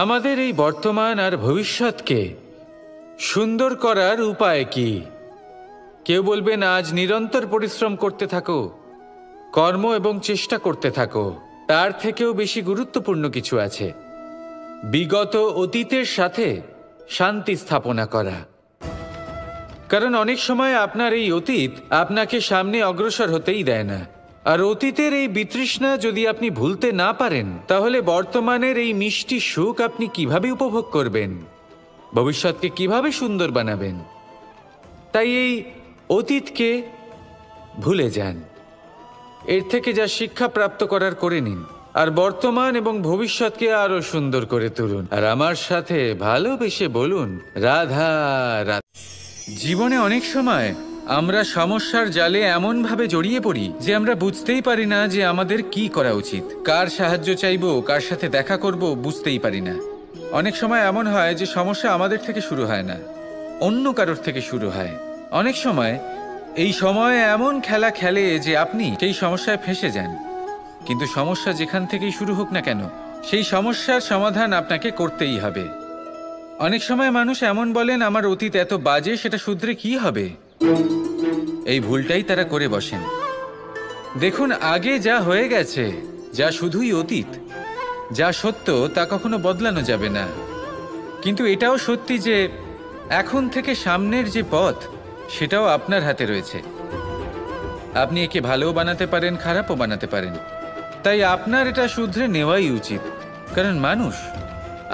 আমাদের এই বর্তমান আর ভবিষ্যৎকে সুন্দর করার উপায় কি? কেউ বলবেন আজ নিরন্তর পরিশ্রম করতে থাকো, কর্ম এবং চেষ্টা করতে থাকো। তার থেকেও বেশি গুরুত্বপূর্ণ কিছু আছে, বিগত অতীতের সাথে শান্তি স্থাপনা করা। কারণ অনেক সময় আপনার এই অতীত আপনাকে সামনে অগ্রসর হতেই দেয় না। আর অতীতের এই বিতৃষ্ণা যদি আপনি ভুলতে না পারেন, তাহলে বর্তমানের এই মিষ্টি সুখ আপনি কিভাবে উপভোগ করবেন, ভবিষ্যৎকে কিভাবে সুন্দর বানাবেন? তাই এই অতীতকে ভুলে যান, এর থেকে যা শিক্ষা প্রাপ্ত করার করে নিন, আর বর্তমান এবং ভবিষ্যৎকে আরো সুন্দর করে তুলুন। আর আমার সাথে ভালোবেসে বলুন, রাধা রাধা। জীবনে অনেক সময় আমরা সমস্যার জালে এমনভাবে জড়িয়ে পড়ি যে আমরা বুঝতেই পারি না যে আমাদের কি করা উচিত, কার সাহায্য চাইবো, কার সাথে দেখা করব, বুঝতেই পারি না। অনেক সময় এমন হয় যে সমস্যা আমাদের থেকে শুরু হয় না, অন্য কারোর থেকে শুরু হয়। অনেক সময় এই সময় এমন খেলা খেলে যে আপনি সেই সমস্যায় ফেঁসে যান। কিন্তু সমস্যা যেখান থেকেই শুরু হোক না কেন, সেই সমস্যার সমাধান আপনাকে করতেই হবে। অনেক সময় মানুষ এমন বলেন, আমার অতীত এত বাজে, সেটা শুধরে কি হবে? এই ভুলটাই তারা করে বসেন। দেখুন, আগে যা হয়ে গেছে, যা শুধুই অতীত, যা সত্য তা কখনো বদলানো যাবে না। কিন্তু এটাও সত্যি যে এখন থেকে সামনের যে পথ, সেটাও আপনার হাতে রয়েছে। আপনি একে ভালোও বানাতে পারেন, খারাপও বানাতে পারেন। তাই আপনার এটা শুধরে নেওয়াই উচিত। কারণ মানুষ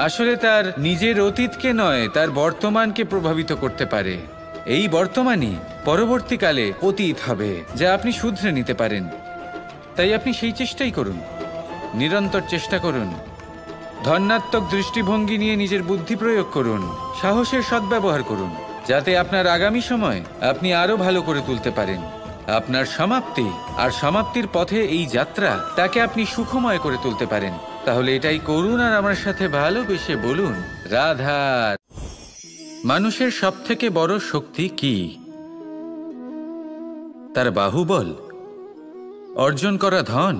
আসলে তার নিজের অতীতকে নয়, তার বর্তমানকে প্রভাবিত করতে পারে। এই বর্তমানই পরবর্তীকালে অতীত হবে, যা আপনি শুধরে নিতে পারেন। তাই আপনি সেই চেষ্টাই করুন, নিরন্তর চেষ্টা করুন। ধনাত্মক দৃষ্টিভঙ্গি নিয়ে নিজের বুদ্ধি প্রয়োগ করুন, সাহসের সদ্ব্যবহার করুন, যাতে আপনার আগামী সময় আপনি আরো ভালো করে তুলতে পারেন। আপনার সমাপ্তি আর সমাপ্তির পথে এই যাত্রা, তাকে আপনি সুখময় করে তুলতে পারেন। তাহলে এটাই করুন আর আমার সাথে ভালোবেসে বলুন, রাধা। মানুষের সবথেকে বড় শক্তি কি? তার বাহুবল, অর্জন করা ধন,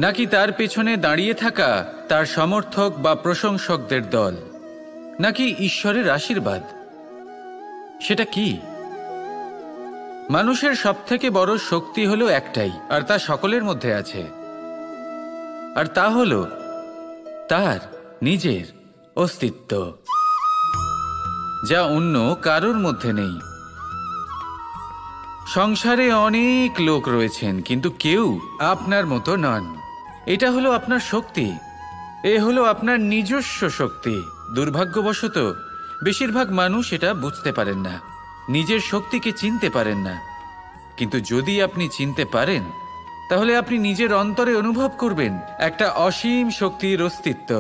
নাকি তার পেছনে দাঁড়িয়ে থাকা তার সমর্থক বা প্রশংসকদের দল, নাকি ঈশ্বরের আশীর্বাদ? সেটা কি? মানুষের সবথেকে বড় শক্তি হলো একটাই, আর তা সকলের মধ্যে আছে। আর তা হলো তার নিজের অস্তিত্ব, যা অন্য কারোর মধ্যে নেই। সংসারে অনেক লোক রয়েছেন, কিন্তু কেউ আপনার মতো নন। এটা হলো আপনার শক্তি, এ হলো আপনার নিজস্ব শক্তি। দুর্ভাগ্যবশত বেশিরভাগ মানুষ এটা বুঝতে পারেন না, নিজের শক্তিকে চিনতে পারেন না। কিন্তু যদি আপনি চিনতে পারেন, তাহলে আপনি নিজের অন্তরে অনুভব করবেন একটা অসীম শক্তির অস্তিত্ব।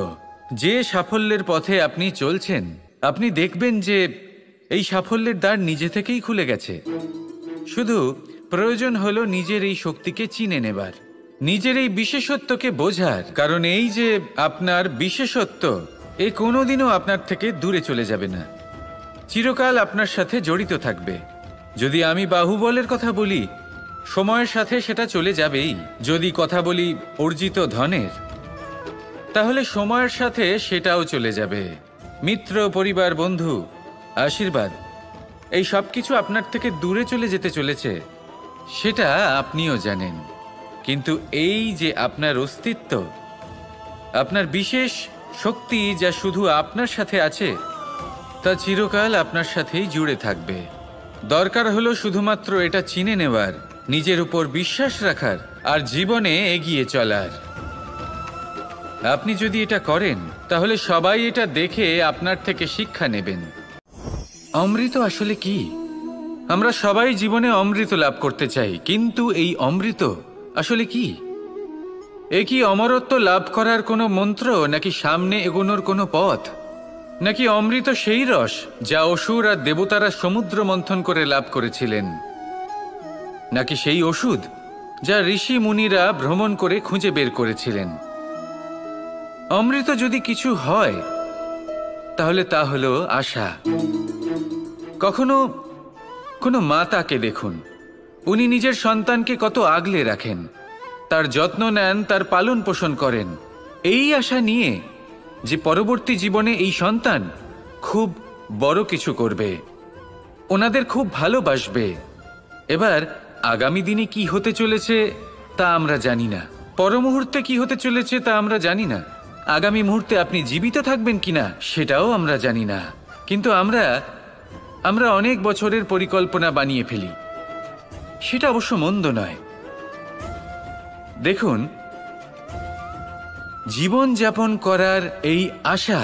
যে সাফল্যের পথে আপনি চলছেন, আপনি দেখবেন যে এই সাফল্যের দ্বার নিজে থেকেই খুলে গেছে। শুধু প্রয়োজন হলো নিজের এই শক্তিকে চিনে নেবার, নিজের এই বিশেষত্বকে বোঝার। কারণ এই যে আপনার বিশেষত্ব, এ কোনোদিনও আপনার থেকে দূরে চলে যাবে না, চিরকাল আপনার সাথে জড়িত থাকবে। যদি আমি বাহুবলের কথা বলি, সময়ের সাথে সেটা চলে যাবেই। যদি কথা বলি অর্জিত ধনের, তাহলে সময়ের সাথে সেটাও চলে যাবে। মিত্র, পরিবার, বন্ধু, আশীর্বাদ, এই সব কিছু আপনার থেকে দূরে চলে যেতে চলেছে, সেটা আপনিও জানেন। কিন্তু এই যে আপনার অস্তিত্ব, আপনার বিশেষ শক্তি, যা শুধু আপনার সাথে আছে, তা চিরকাল আপনার সাথেই জুড়ে থাকবে। দরকার হলো শুধুমাত্র এটা চিনে নেওয়ার, নিজের উপর বিশ্বাস রাখার, আর জীবনে এগিয়ে চলার। আপনি যদি এটা করেন, তাহলে সবাই এটা দেখে আপনার থেকে শিক্ষা নেবেন। অমৃত আসলে কি? আমরা সবাই জীবনে অমৃত লাভ করতে চাই, কিন্তু এই অমৃত আসলে কি? এ কি অমরত্ব লাভ করার কোনো মন্ত্র, নাকি সামনে এগোনোর কোনো পথ? নাকি অমৃত সেই রস যা অসুর আর দেবতারা সমুদ্র মন্থন করে লাভ করেছিলেন? নাকি সেই ওষুধ যা ঋষি মুনিরা ভ্রমণ করে খুঁজে বের করেছিলেন? অমৃত যদি কিছু হয়, তাহলে তা হলো আশা। কখনো কোনো মাতাকে দেখুন, উনি নিজের সন্তানকে কত আগলে রাখেন, তার যত্ন নেন, তার পালন পোষণ করেন। এই আশা নিয়ে যে পরবর্তী জীবনে এই সন্তান খুব বড় কিছু করবে, ওনাদের খুব ভালোবাসবে। এবার আগামী দিনে কি হতে চলেছে তা আমরা জানি না, পর মুহূর্তে কি হতে চলেছে তা আমরা জানি না, আগামী মুহূর্তে আপনি জীবিত থাকবেন কিনা সেটাও আমরা জানি না। কিন্তু আমরা অনেক বছরের পরিকল্পনা বানিয়ে ফেলি, সেটা অবশ্য মন্দ নয়। দেখুন, জীবন যাপন করার এই আশা,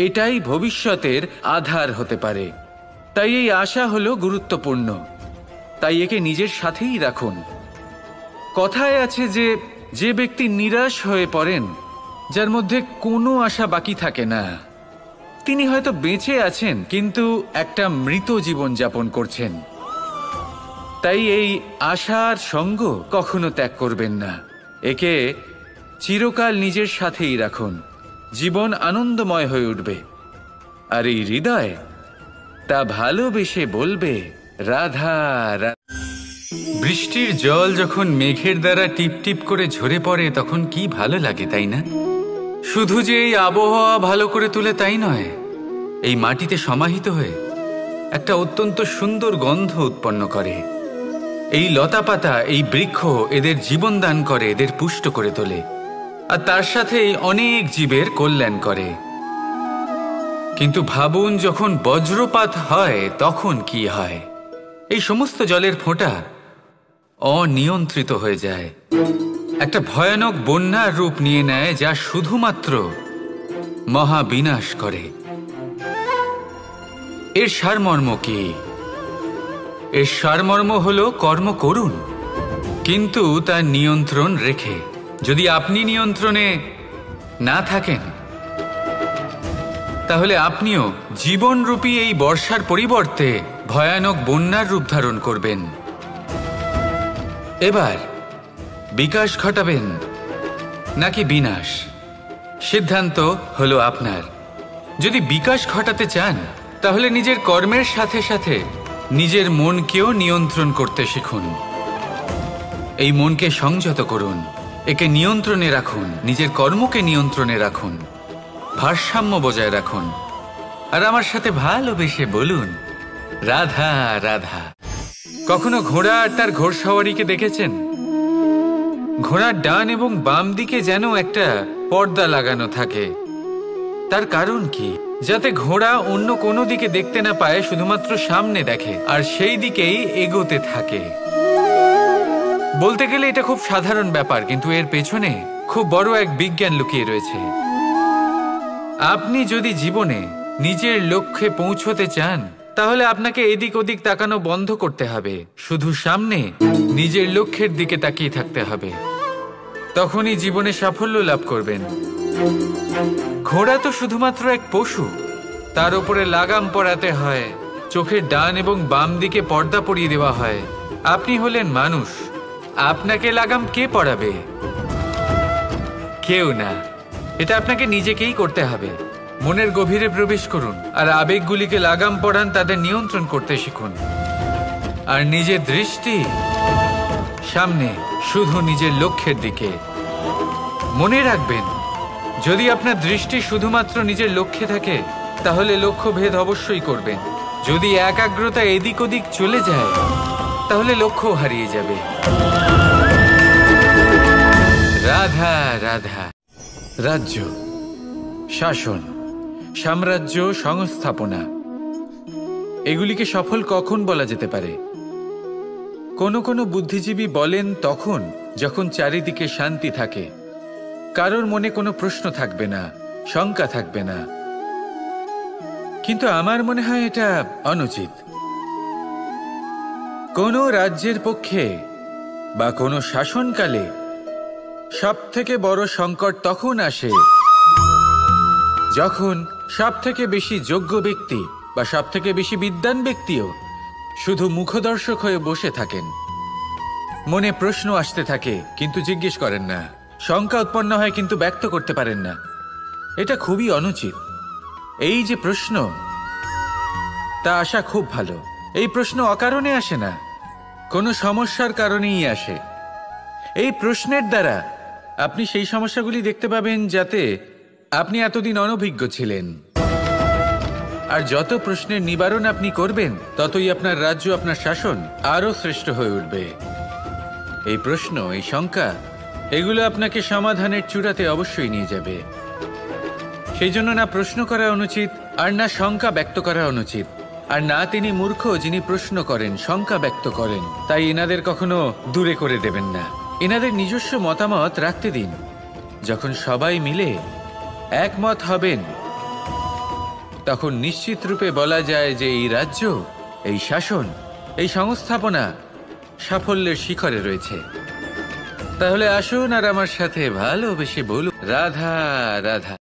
এটাই ভবিষ্যতের আধার হতে পারে। তাই এই আশা হলো গুরুত্বপূর্ণ, তাই একে নিজের সাথেই রাখুন। কথায় আছে যে যে ব্যক্তি নিরাশ হয়ে পড়েন, যার মধ্যে কোনো আশা বাকি থাকে না, তিনি হয়তো বেঁচে আছেন কিন্তু একটা মৃত জীবন যাপন করছেন। তাই এই আশার সঙ্গ কখনো ত্যাগ করবেন না, একে চিরকাল নিজের সাথেই রাখুন। জীবন আনন্দময় হয়ে উঠবে, আর এই হৃদয় তা ভালোবেসে বলবে রাধা রাধা। বৃষ্টির জল যখন মেঘের দ্বারা টিপ টিপ করে ঝরে পড়ে তখন কি ভালো লাগে, তাই না? শুধু যে এই আবহাওয়া ভালো করে তুলে তাই নয়, এই মাটিতে সমাহিত হয়ে একটা অত্যন্ত সুন্দর গন্ধ উৎপন্ন করে। এই লতা পাতা, এই বৃক্ষ এদের জীবন দান করে, এদের পুষ্ট করে তোলে, আর তার সাথেই অনেক জীবের কল্যাণ করে। কিন্তু ভাবুন, যখন বজ্রপাত হয় তখন কি হয়? এই সমস্ত জলের ফোঁটা অনিয়ন্ত্রিত হয়ে যায়, একটা ভয়ানক বন্যার রূপ নিয়ে নেয়, যা শুধুমাত্র মহাবিনাশ করে। এর সারমর্ম কি? এর সারমর্ম হলো কর্ম করুন, কিন্তু তার নিয়ন্ত্রণ রেখে। যদি আপনি নিয়ন্ত্রণে না থাকেন, তাহলে আপনিও জীবনরূপী এই বর্ষার পরিবর্তে ভয়ানক বন্যার রূপ ধারণ করবেন। এবার বিকাশ ঘটাবেন নাকি বিনাশ, সিদ্ধান্ত হলো আপনার। যদি বিকাশ ঘটাতে চান, তাহলে নিজের কর্মের সাথে সাথে নিজের মনকেও নিয়ন্ত্রণ করতে শিখুন। এই মনকে সংযত করুন, একে নিয়ন্ত্রণে রাখুন, নিজের কর্মকে নিয়ন্ত্রণে রাখুন, ভারসাম্য বজায় রাখুন, আর আমার সাথে ভালোবেসে বলুন রাধা রাধা। কখনো ঘোড়া আর তার ঘোড়সওয়ারিকে দেখেছেন? ঘোড়ার ডান এবং বাম দিকে যেন একটা পর্দা লাগানো থাকে। তার কারণ কি? যাতে ঘোড়া অন্য কোনো দিকে দেখতে না পায়, শুধুমাত্র সামনে দেখে আর সেই দিকেই এগোতে থাকে। বলতে গেলে এটা খুব সাধারণ ব্যাপার, কিন্তু এর পেছনে খুব বড় এক বিজ্ঞান লুকিয়ে রয়েছে। আপনি যদি জীবনে নিজের লক্ষ্যে পৌঁছতে চান, তাহলে আপনাকে এদিক ওদিক তাকানো বন্ধ করতে হবে, শুধু সামনে নিজের লক্ষ্যের দিকে তাকিয়ে থাকতে হবে। তখনই জীবনে সাফল্য লাভ করবেন। ঘোড়া তো শুধুমাত্র এক পশু, তার উপরে লাগাম পরাতে হয়, চোখের ডান এবং বাম দিকে পর্দা পরিয়ে দেওয়া হয়। আপনি হলেন মানুষ, আপনাকে লাগাম কে পরাবে? কেউ না, এটা আপনাকে নিজেকেই করতে হবে। মনের গভীরে প্রবেশ করুন আর আবেগগুলিকে লাগাম পরান, তাদের নিয়ন্ত্রণ করতে শিখুন। আর নিজের দৃষ্টি সামনে, শুধু নিজের লক্ষ্যের দিকে। মনে রাখবেন, যদি আপনার দৃষ্টি শুধুমাত্র নিজের লক্ষ্যে থাকে, তাহলে লক্ষ্য ভেদ অবশ্যই করবেন। যদি একাগ্রতা এদিক ওদিক চলে যায়, তাহলে লক্ষ্য হারিয়ে যাবে। রাধা রাধা। রাজ্য, শাসন, সাম্রাজ্য, সংস্থাপনা, এগুলিকে সফল কখন বলা যেতে পারে? কোনো কোনো বুদ্ধিজীবী বলেন তখন যখন চারিদিকে শান্তি থাকে, কারোর মনে কোনো প্রশ্ন থাকবে না, শঙ্কা থাকবে না। কিন্তু আমার মনে হয় এটা অনুচিত। কোনো রাজ্যের পক্ষে বা কোনো শাসনকালে সবথেকে বড় সংকট তখন আসে যখন সবথেকে বেশি যোগ্য ব্যক্তি বা সবথেকে বেশি বিদ্বান ব্যক্তিও শুধু মুখদর্শক হয়ে বসে থাকেন। মনে প্রশ্ন আসতে থাকে কিন্তু জিজ্ঞেস করেন না, শঙ্কা উৎপন্ন হয় কিন্তু ব্যক্ত করতে পারেন না। এটা খুবই অনুচিত। এই যে প্রশ্ন, তা আসা খুব ভালো। এই প্রশ্ন অকারণে আসে না, কোনো সমস্যার কারণেই আসে। এই প্রশ্নের দ্বারা আপনি সেই সমস্যাগুলি দেখতে পাবেন যাতে আপনি এতদিন অনভিজ্ঞ ছিলেন। আর যত প্রশ্নের নিবারণ আপনি করবেন, ততই আপনার রাজ্য, আপনার শাসন আরও শ্রেষ্ঠ হয়ে উঠবে। এই প্রশ্ন, এই শঙ্কা, এগুলো আপনাকে সমাধানের চূড়াতে অবশ্যই নিয়ে যাবে। সেই জন্য না প্রশ্ন করা অনুচিত, আর না শঙ্কা ব্যক্ত করা অনুচিত, আর না তিনি মূর্খ যিনি প্রশ্ন করেন, শঙ্কা ব্যক্ত করেন। তাই এনাদের কখনো দূরে করে দেবেন না, এনাদের নিজস্ব মতামত রাখতে দিন। যখন সবাই মিলে একমত হবেন, তখন নিশ্চিত রূপে বলা যায় যে এই রাজ্য, এই শাসন, এই সংস্থাপনা সাফল্যের শিখরে রয়েছে। তাহলে আসুন আর আমার সাথে ভালোবেসে বলুন, রাধা রাধা।